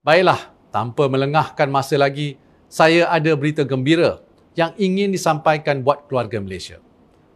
Baiklah, tanpa melengahkan masa lagi, saya ada berita gembira yang ingin disampaikan buat keluarga Malaysia.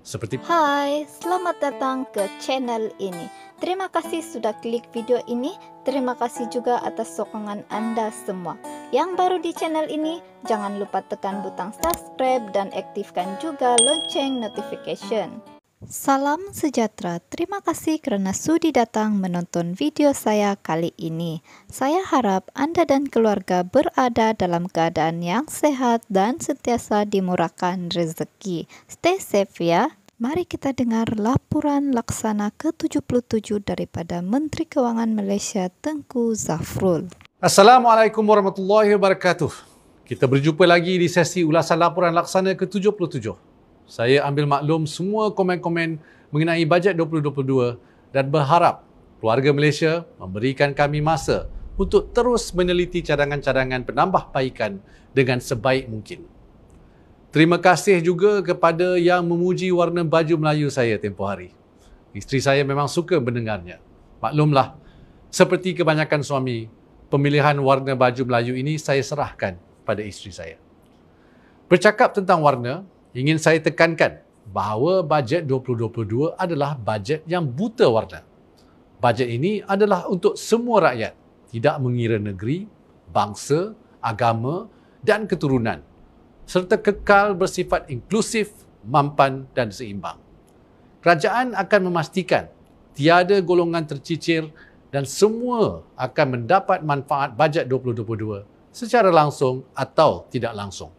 Seperti Hai, selamat datang ke channel ini. Terima kasih sudah klik video ini. Terima kasih juga atas sokongan anda semua. Yang baru di channel ini, jangan lupa tekan butang subscribe dan aktifkan juga lonceng notification. Salam sejahtera, terima kasih kerana sudi datang menonton video saya kali ini. Saya harap anda dan keluarga berada dalam keadaan yang sehat dan sentiasa dimurahkan rezeki. Stay safe ya. Mari kita dengar laporan laksana ke-77 daripada Menteri Kewangan Malaysia Tengku Zafrul. Assalamualaikum warahmatullahi wabarakatuh. Kita berjumpa lagi di sesi ulasan laporan laksana ke-77. Saya ambil maklum semua komen-komen mengenai bajet 2022 dan berharap keluarga Malaysia memberikan kami masa untuk terus meneliti cadangan-cadangan penambahbaikan dengan sebaik mungkin. Terima kasih juga kepada yang memuji warna baju Melayu saya tempoh hari. Isteri saya memang suka mendengarnya. Maklumlah, seperti kebanyakan suami, pemilihan warna baju Melayu ini saya serahkan pada isteri saya. Bercakap tentang warna, ingin saya tekankan bahawa bajet 2022 adalah bajet yang buta warna. Bajet ini adalah untuk semua rakyat, tidak mengira negeri, bangsa, agama dan keturunan, serta kekal bersifat inklusif, mampan dan seimbang. Kerajaan akan memastikan tiada golongan tercicir dan semua akan mendapat manfaat bajet 2022 secara langsung atau tidak langsung.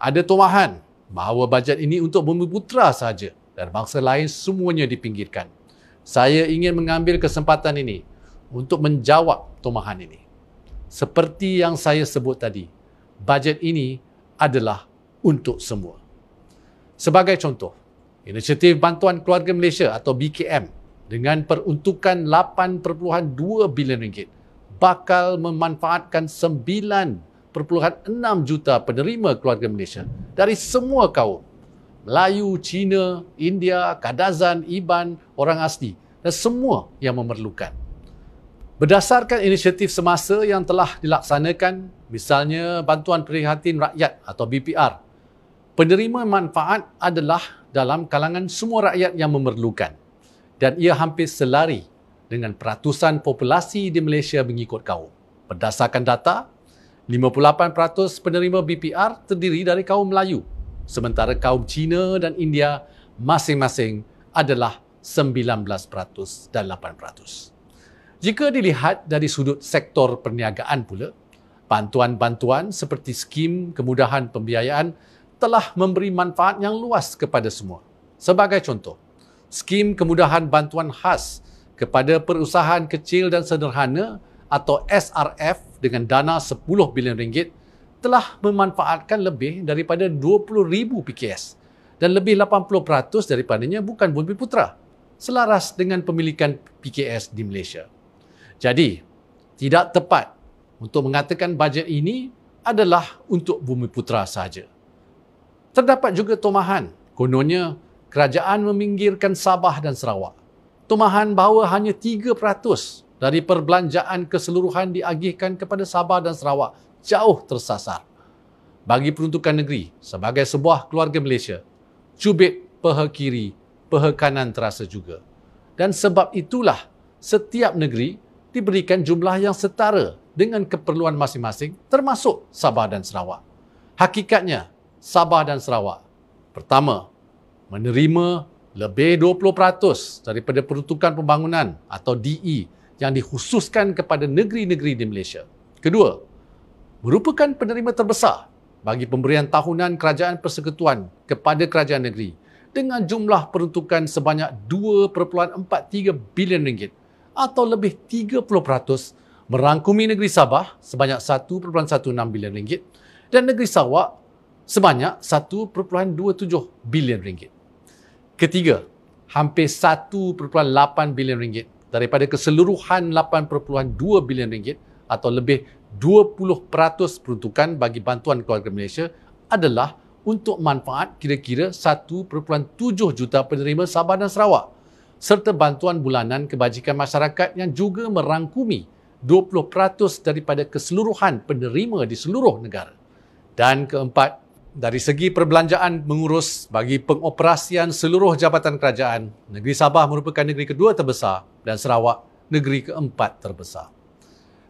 Ada tomahan bahawa bajet ini untuk Bumiputera sahaja dan bangsa lain semuanya dipinggirkan. Saya ingin mengambil kesempatan ini untuk menjawab tomahan ini. Seperti yang saya sebut tadi, bajet ini adalah untuk semua. Sebagai contoh, Inisiatif Bantuan Keluarga Malaysia atau BKM dengan peruntukan 8.2 bilion ringgit bakal memanfaatkan 9.6 juta penerima keluarga Malaysia dari semua kaum, Melayu, Cina, India, Kadazan, Iban, orang asli dan semua yang memerlukan. Berdasarkan inisiatif semasa yang telah dilaksanakan, misalnya Bantuan Prihatin Rakyat atau BPR, penerima manfaat adalah dalam kalangan semua rakyat yang memerlukan dan ia hampir selari dengan peratusan populasi di Malaysia mengikut kaum. Berdasarkan data, 58% penerima BPR terdiri dari kaum Melayu, sementara kaum Cina dan India masing-masing adalah 19% dan 8%. Jika dilihat dari sudut sektor perniagaan pula, bantuan-bantuan seperti skim kemudahan pembiayaan telah memberi manfaat yang luas kepada semua. Sebagai contoh, skim kemudahan bantuan khas kepada perusahaan kecil dan sederhana atau SRF dengan dana 10 bilion ringgit telah memanfaatkan lebih daripada 20,000 PKS dan lebih 80% daripadanya bukan Bumiputera, selaras dengan pemilikan PKS di Malaysia. Jadi, tidak tepat untuk mengatakan bajet ini adalah untuk Bumiputera sahaja. Terdapat juga tomahan, kononnya kerajaan meminggirkan Sabah dan Sarawak. Tomahan bahawa hanya 3% dari perbelanjaan keseluruhan diagihkan kepada Sabah dan Sarawak jauh tersasar. Bagi peruntukan negeri sebagai sebuah keluarga Malaysia, cubit peha kiri, peha kanan terasa juga. Dan sebab itulah setiap negeri diberikan jumlah yang setara dengan keperluan masing-masing termasuk Sabah dan Sarawak. Hakikatnya, Sabah dan Sarawak, pertama, menerima lebih 20% daripada peruntukan pembangunan atau DE yang dikhususkan kepada negeri-negeri di Malaysia. Kedua, merupakan penerima terbesar bagi pemberian tahunan kerajaan persekutuan kepada kerajaan negeri dengan jumlah peruntukan sebanyak 2.43 bilion ringgit atau lebih 30% merangkumi negeri Sabah sebanyak 1.16 bilion ringgit dan negeri Sarawak sebanyak 1.27 bilion ringgit. Ketiga, hampir 1.8 bilion ringgit daripada keseluruhan 8.2 bilion ringgit atau lebih 20% peruntukan bagi bantuan keluarga Malaysia adalah untuk manfaat kira-kira 1.7 juta penerima Sabah dan Sarawak serta bantuan bulanan kebajikan masyarakat yang juga merangkumi 20% daripada keseluruhan penerima di seluruh negara. Dan keempat, dari segi perbelanjaan mengurus bagi pengoperasian seluruh jabatan kerajaan, negeri Sabah merupakan negeri kedua terbesar dan Sarawak negeri keempat terbesar.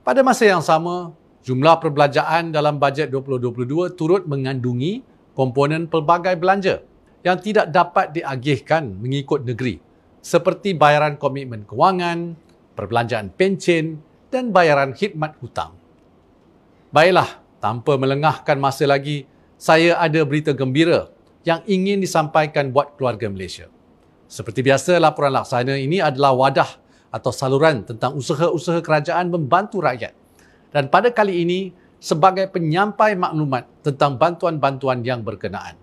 Pada masa yang sama, jumlah perbelanjaan dalam bajet 2022 turut mengandungi komponen pelbagai belanja yang tidak dapat diagihkan mengikut negeri, seperti bayaran komitmen kewangan, perbelanjaan pencen dan bayaran khidmat hutang. Baiklah, tanpa melengahkan masa lagi, saya ada berita gembira yang ingin disampaikan buat keluarga Malaysia. Seperti biasa, laporan laksana ini adalah wadah atau saluran tentang usaha-usaha kerajaan membantu rakyat. Dan pada kali ini, sebagai penyampai maklumat tentang bantuan-bantuan yang berkenaan.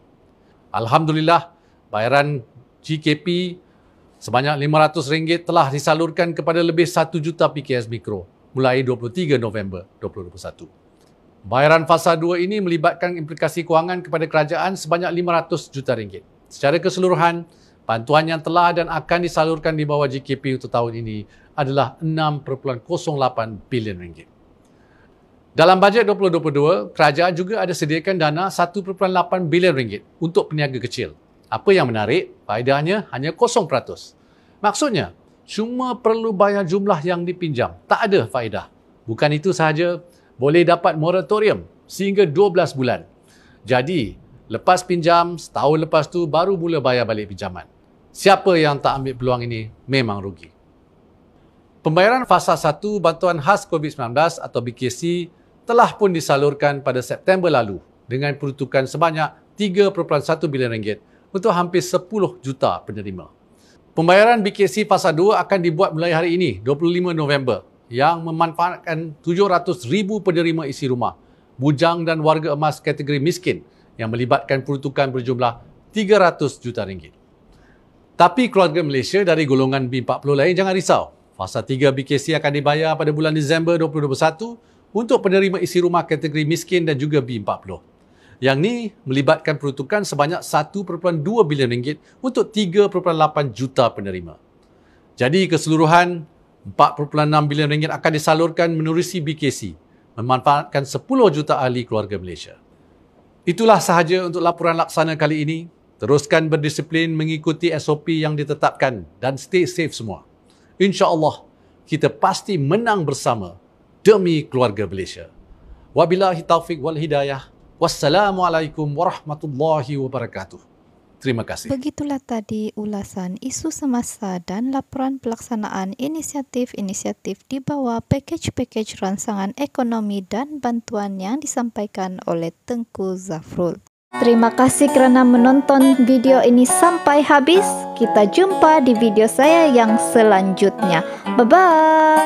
Alhamdulillah, bayaran GKP sebanyak RM500 telah disalurkan kepada lebih 1 juta PKS Mikro mulai 23 November 2021. Bayaran fasa 2 ini melibatkan implikasi kewangan kepada kerajaan sebanyak RM500 juta. Secara keseluruhan, bantuan yang telah dan akan disalurkan di bawah GKP untuk tahun ini adalah RM6.08 bilion. Dalam bajet 2022, kerajaan juga ada sediakan dana RM1.8 bilion untuk peniaga kecil. Apa yang menarik, faedahnya hanya 0%. Maksudnya, cuma perlu bayar jumlah yang dipinjam, tak ada faedah. Bukan itu sahaja, boleh dapat moratorium sehingga 12 bulan. Jadi, lepas pinjam, setahun lepas tu baru mula bayar balik pinjaman. Siapa yang tak ambil peluang ini memang rugi. Pembayaran fasa 1 bantuan khas COVID-19 atau BKC telah pun disalurkan pada September lalu dengan peruntukan sebanyak RM3.1 bilion untuk hampir 10 juta penerima. Pembayaran BKC fasa 2 akan dibuat mulai hari ini, 25 November, yang memanfaatkan 700,000 penerima isi rumah, bujang dan warga emas kategori miskin yang melibatkan peruntukan berjumlah RM300 juta. Tapi keluarga Malaysia dari golongan B40 lain jangan risau. Fasa 3 BKC akan dibayar pada bulan Disember 2021 untuk penerima isi rumah kategori miskin dan juga B40. Yang ni melibatkan peruntukan sebanyak RM1.2 bilion untuk 3.8 juta penerima. Jadi keseluruhan RM4.6 bilion akan disalurkan menerusi BKC, memanfaatkan 10 juta ahli keluarga Malaysia. Itulah sahaja untuk laporan laksana kali ini. Teruskan berdisiplin mengikuti SOP yang ditetapkan dan stay safe semua. InsyaAllah, kita pasti menang bersama demi keluarga Malaysia. Wabillahi taufiq wal hidayah. Wassalamualaikum warahmatullahi wabarakatuh. Terima kasih. Begitulah tadi ulasan isu semasa dan laporan pelaksanaan inisiatif-inisiatif di bawah package-package rancangan ekonomi dan bantuan yang disampaikan oleh Tengku Zafrul. Terima kasih kerana menonton video ini sampai habis. Kita jumpa di video saya yang selanjutnya. Bye-bye.